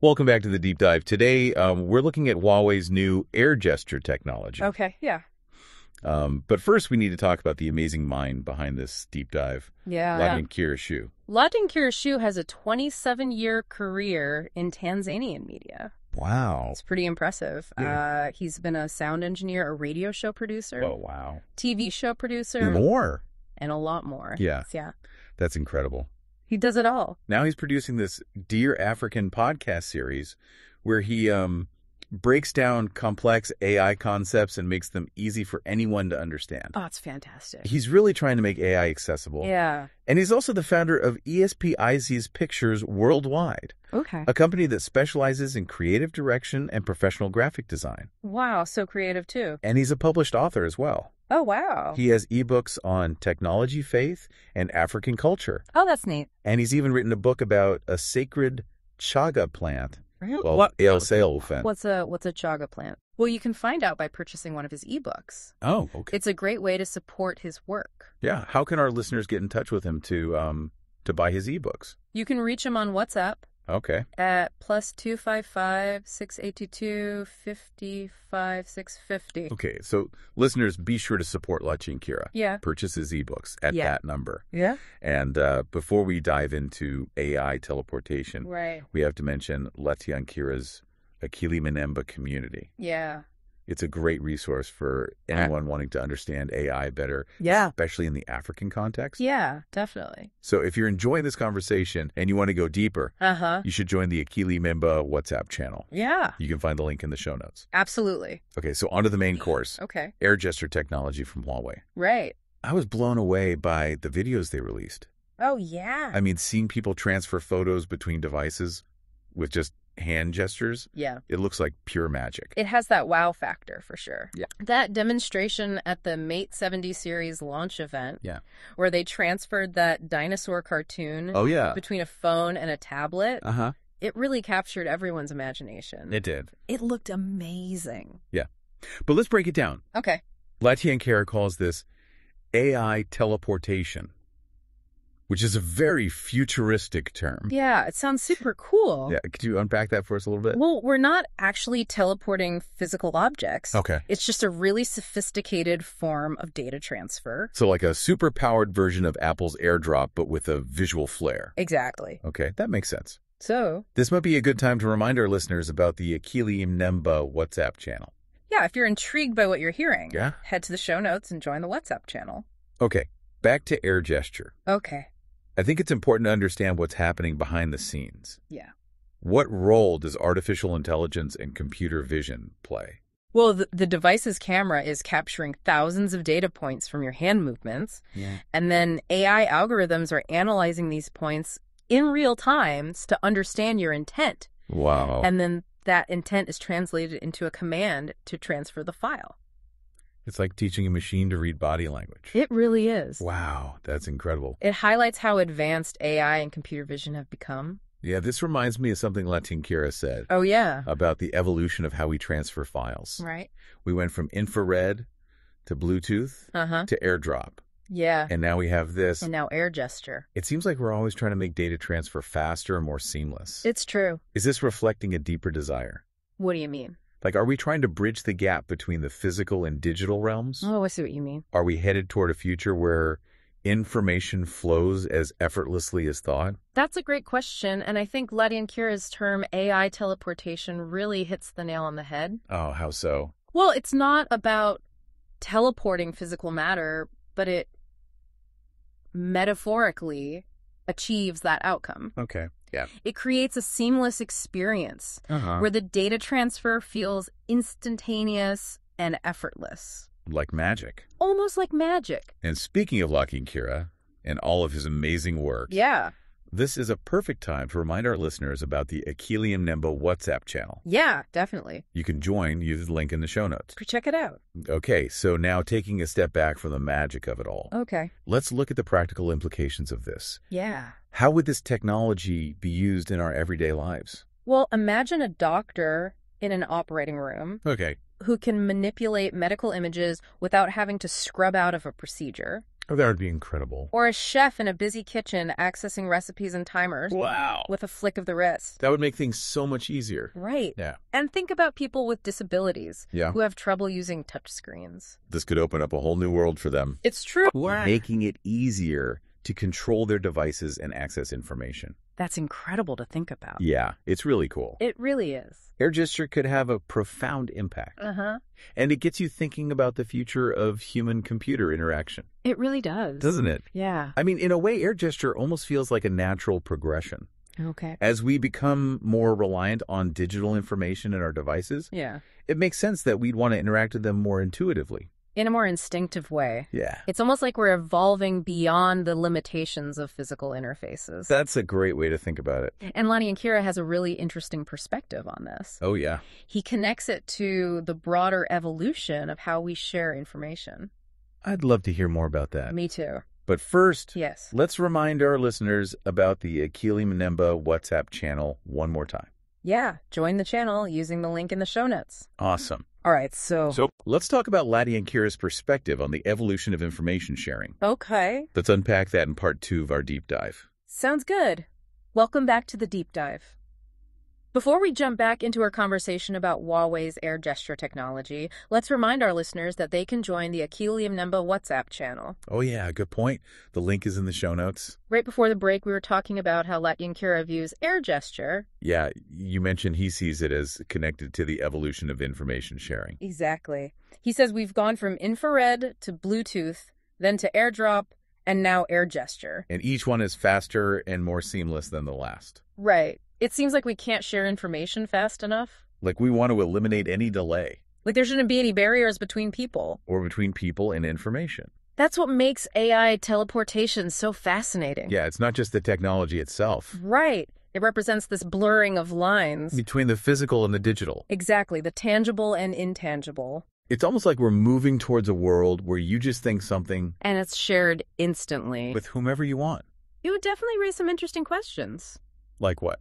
Welcome back to the deep dive. Today, we're looking at Huawei's new air gesture technology. Okay, yeah. But first, we need to talk about the amazing mind behind this deep dive. Yeah. Ladin Kirashu. Ladin Kirashu has a 27-year career in Tanzanian media. Wow. It's pretty impressive. Yeah. He's been a sound engineer, a radio show producer, Oh, wow. TV show producer, More. and a lot more. Yeah. Yeah. That's incredible. He does it all. Now he's producing this Dear African podcast series where he breaks down complex AI concepts and makes them easy for anyone to understand. Oh, it's fantastic. He's really trying to make AI accessible. Yeah. And he's also the founder of ESPIZ's Pictures Worldwide, Okay. a company that specializes in creative direction and professional graphic design. Wow, so creative too. And he's a published author as well. Oh, wow. He has ebooks on technology, faith, and African culture. Oh, that's neat. And he's even written a book about a sacred chaga plant. Really? Well, What's a chaga plant? Well, you can find out by purchasing one of his ebooks. Oh, okay. It's a great way to support his work. Yeah. How can our listeners get in touch with him to buy his ebooks? You can reach him on WhatsApp Okay. at +255 682 55 650. Okay. So listeners, be sure to support Lachi and Kira. Yeah. Purchase his ebooks at Yeah. that number. Yeah. And before we dive into AI teleportation, Right. we have to mention Lachi and Kira's Akili Minemba community. Yeah. It's a great resource for anyone wanting to understand AI better, Yeah. especially in the African context. Yeah, definitely. So if you're enjoying this conversation and you want to go deeper, Uh-huh. you should join the Akili Memba WhatsApp channel. Yeah. You can find the link in the show notes. Absolutely. Okay, so on to the main course. Okay. Air gesture technology from Huawei. Right. I was blown away by the videos they released. Oh, yeah. I mean, seeing people transfer photos between devices with just hand gestures, Yeah. it looks like pure magic. It has that wow factor for sure. Yeah. That demonstration at the Mate 70 series launch event, Yeah. where they transferred that dinosaur cartoon Oh, yeah. between a phone and a tablet, Uh-huh. it really captured everyone's imagination. It did. It looked amazing. Yeah. But let's break it down. Okay. Lachi and Kara calls this AI teleportation, which is a very futuristic term. Yeah, it sounds super cool. Yeah, could you unpack that for us a little bit? Well, we're not actually teleporting physical objects. Okay. It's just a really sophisticated form of data transfer. So like a super-powered version of Apple's AirDrop, but with a visual flair. Exactly. Okay, that makes sense. So, This might be a good time to remind our listeners about the Akili Mnemba WhatsApp channel. yeah, if you're intrigued by what you're hearing, Yeah? head to the show notes and join the WhatsApp channel. Okay, back to air gesture. Okay. I think it's important to understand what's happening behind the scenes. Yeah. What role does artificial intelligence and computer vision play? Well, the device's camera is capturing thousands of data points from your hand movements, Yeah. and then AI algorithms are analyzing these points in real time to understand your intent. Wow. And then that intent is translated into a command to transfer the file. It's like teaching a machine to read body language. It really is. Wow, that's incredible. It highlights how advanced AI and computer vision have become. Yeah, this reminds me of something Latin Kira said Oh, yeah. about the evolution of how we transfer files. Right. We went from infrared to Bluetooth Uh-huh. to AirDrop, Yeah. and now we have this. And now air gesture. It seems like we're always trying to make data transfer faster and more seamless. It's true. Is this reflecting a deeper desire? What do you mean? Like, are we trying to bridge the gap between the physical and digital realms? Oh, I see what you mean. Are we headed toward a future where information flows as effortlessly as thought? That's a great question, and I think Ladin Kira's term AI teleportation really hits the nail on the head. Oh, how so? Well, it's not about teleporting physical matter, but it metaphorically achieves that outcome. Okay. Yeah. It creates a seamless experience where the data transfer feels instantaneous and effortless. Like magic. Almost like magic. And speaking of Lachi Kira and all of his amazing work, Yeah. this is a perfect time to remind our listeners about the Akili Mnemba WhatsApp channel. Yeah, definitely. You can join using the link in the show notes. Check it out. Okay, so now taking a step back from the magic of it all, Okay. let's look at the practical implications of this. Yeah. How would this technology be used in our everyday lives? Well, imagine a doctor in an operating room Okay. who can manipulate medical images without having to scrub out of a procedure. Oh, that would be incredible. Or a chef in a busy kitchen accessing recipes and timers. Wow. With a flick of the wrist. That would make things so much easier. Right. Yeah. And think about people with disabilities who have trouble using touchscreens. This could open up a whole new world for them. It's true. Making it easier to control their devices and access information. That's incredible to think about. Yeah, it's really cool. It really is. Air gesture could have a profound impact. And it gets you thinking about the future of human-computer interaction. It really does. Doesn't it? Yeah. I mean, in a way, air gesture almost feels like a natural progression. Okay. As we become more reliant on digital information in our devices, it makes sense that we'd want to interact with them more intuitively. In a more instinctive way. Yeah. It's almost like we're evolving beyond the limitations of physical interfaces. That's a great way to think about it. And Lonnie Ankira has a really interesting perspective on this. Oh, yeah. He connects it to the broader evolution of how we share information. I'd love to hear more about that. Me too. But first, yes, let's remind our listeners about the Akili Mnemba WhatsApp channel one more time. Yeah, join the channel using the link in the show notes. Awesome. All right, so let's talk about Lati and Kira's perspective on the evolution of information sharing. Okay. Let's unpack that in part 2 of our deep dive. Sounds good. Welcome back to the deep dive. Before we jump back into our conversation about Huawei's air gesture technology, let's remind our listeners that they can join the Akili Mnemba WhatsApp channel. Oh yeah, good point. The link is in the show notes. Right before the break, we were talking about how Lati and Kira views air gesture. Yeah, you mentioned he sees it as connected to the evolution of information sharing. Exactly. He says we've gone from infrared to Bluetooth, then to AirDrop, and now air gesture. And each one is faster and more seamless than the last. Right. It seems like we can't share information fast enough. Like we want to eliminate any delay. Like there shouldn't be any barriers between people. Or between people and information. That's what makes AI teleportation so fascinating. Yeah, it's not just the technology itself. Right. It represents this blurring of lines. Between the physical and the digital. Exactly, the tangible and intangible. It's almost like we're moving towards a world where you just think something... and it's shared instantly. With whomever you want. It would definitely raise some interesting questions. Like what?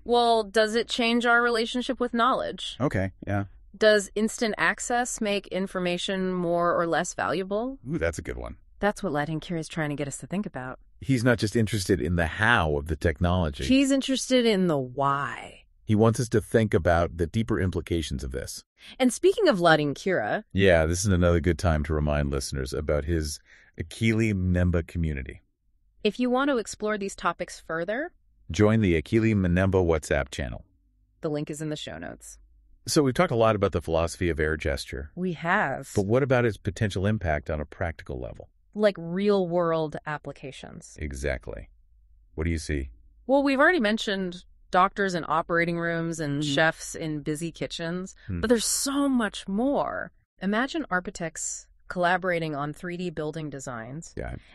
Well, does it change our relationship with knowledge? Okay, yeah. Does instant access make information more or less valuable? Ooh, that's a good one. That's what Lati and Kira is trying to get us to think about. He's not just interested in the how of the technology. He's interested in the why. He wants us to think about the deeper implications of this. And speaking of Lati and Kira... yeah, this is another good time to remind listeners about his Akili Mnemba community. If you want to explore these topics further... join the Akili Mnemba WhatsApp channel. The link is in the show notes. So we've talked a lot about the philosophy of air gesture. We have. But what about its potential impact on a practical level? Like real-world applications. Exactly. What do you see? Well, we've already mentioned doctors in operating rooms and chefs in busy kitchens, but there's so much more. Imagine architects collaborating on 3D building designs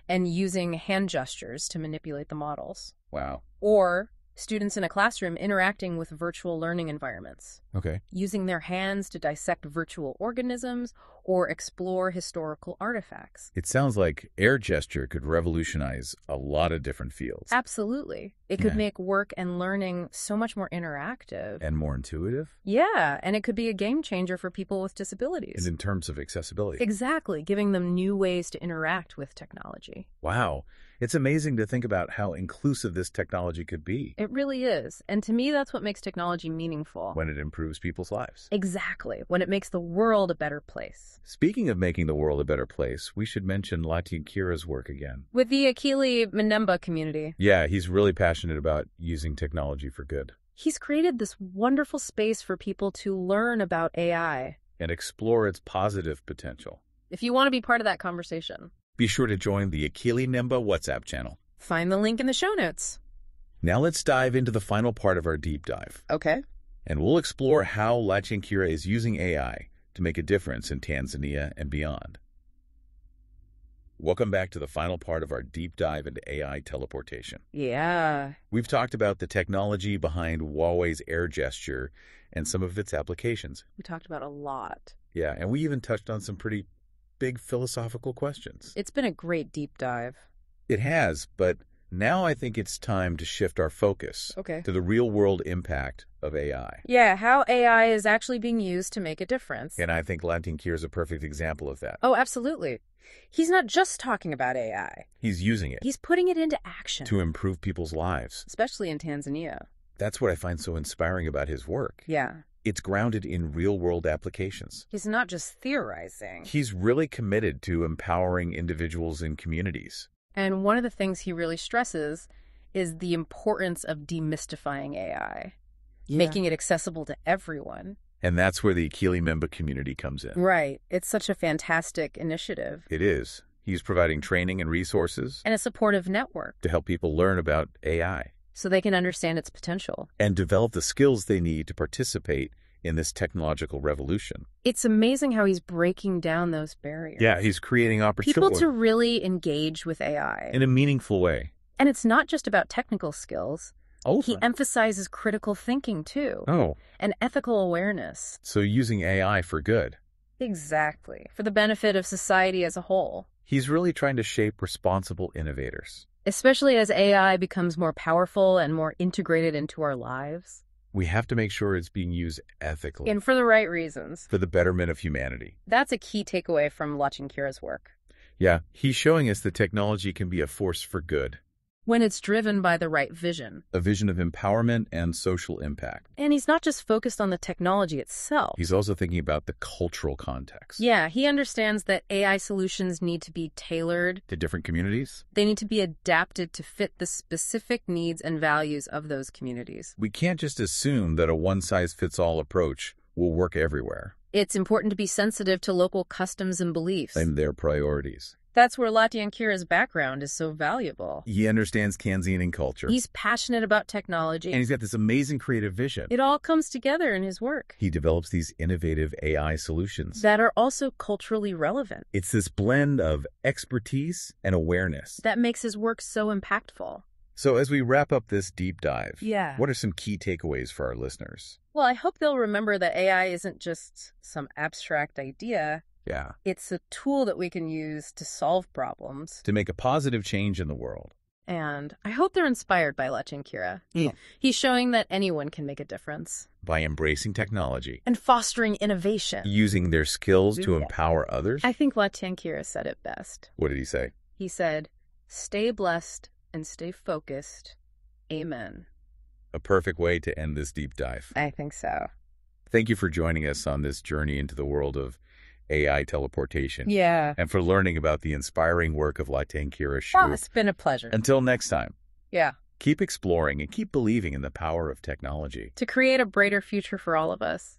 and using hand gestures to manipulate the models. Wow. Or students in a classroom interacting with virtual learning environments. Okay. Using their hands to dissect virtual organisms or explore historical artifacts. It sounds like air gesture could revolutionize a lot of different fields. Absolutely. It could make work and learning so much more interactive. And more intuitive? Yeah, and it could be a game changer for people with disabilities. And in terms of accessibility. Exactly, giving them new ways to interact with technology. Wow. It's amazing to think about how inclusive this technology could be. It really is. And to me, that's what makes technology meaningful. When it improves people's lives. Exactly. When it makes the world a better place. Speaking of making the world a better place, we should mention Lati and Kira's work again. With the Akili Mnemba community. Yeah, he's really passionate about using technology for good. He's created this wonderful space for people to learn about AI. And explore its positive potential. If you want to be part of that conversation, be sure to join the Akili Mnemba WhatsApp channel. Find the link in the show notes. Now let's dive into the final part of our deep dive. Okay. And we'll explore how Lati and Kira is using AI to make a difference in Tanzania and beyond. Welcome back to the final part of our deep dive into AI teleportation. Yeah. We've talked about the technology behind Huawei's air gesture and some of its applications. We talked about a lot. Yeah, and we even touched on some pretty big philosophical questions. It's been a great deep dive. It has, but Now I think it's time to shift our focus to the real-world impact of AI. Yeah, how AI is actually being used to make a difference. And I think Latinkier is a perfect example of that. Oh, absolutely. He's not just talking about AI. He's using it. He's putting it into action. To improve people's lives. Especially in Tanzania. That's what I find so inspiring about his work. Yeah. It's grounded in real-world applications. He's not just theorizing. He's really committed to empowering individuals and communities. And one of the things he really stresses is the importance of demystifying AI, making it accessible to everyone. And that's where the Akili Member community comes in. Right. It's such a fantastic initiative. It is. He's providing training and resources. And a supportive network. To help people learn about AI. So they can understand its potential. And develop the skills they need to participate in this technological revolution. It's amazing how he's breaking down those barriers. Yeah, he's creating opportunities. People to really engage with AI. In a meaningful way. And it's not just about technical skills. Oh. He emphasizes critical thinking, too. Oh. And ethical awareness. So using AI for good. Exactly. For the benefit of society as a whole. He's really trying to shape responsible innovators. Especially as AI becomes more powerful and more integrated into our lives. We have to make sure it's being used ethically. And for the right reasons. For the betterment of humanity. That's a key takeaway from Latinkiera's work. Yeah, he's showing us that technology can be a force for good. When it's driven by the right vision. A vision of empowerment and social impact. And he's not just focused on the technology itself. He's also thinking about the cultural context. Yeah, he understands that AI solutions need to be tailored. To different communities? They need to be adapted to fit the specific needs and values of those communities. We can't just assume that a one-size-fits-all approach will work everywhere. It's important to be sensitive to local customs and beliefs. And their priorities. That's where Latinkiera's background is so valuable. He understands Kanzian culture. He's passionate about technology. And he's got this amazing creative vision. It all comes together in his work. He develops these innovative AI solutions. That are also culturally relevant. It's this blend of expertise and awareness. That makes his work so impactful. So as we wrap up this deep dive, yeah, what are some key takeaways for our listeners? Well, I hope they'll remember that AI isn't just some abstract idea. Yeah. It's a tool that we can use to solve problems. To make a positive change in the world. And I hope they're inspired by Latinkiera. He's showing that anyone can make a difference. By embracing technology. And fostering innovation. Using their skills to empower others. I think Latinkiera said it best. What did he say? He said, "Stay blessed and stay focused. Amen." A perfect way to end this deep dive. I think so. Thank you for joining us on this journey into the world of AI teleportation. Yeah. And for learning about the inspiring work of Latinkiera Shu. Oh, it's been a pleasure. Until next time. Yeah. Keep exploring and keep believing in the power of technology. To create a brighter future for all of us.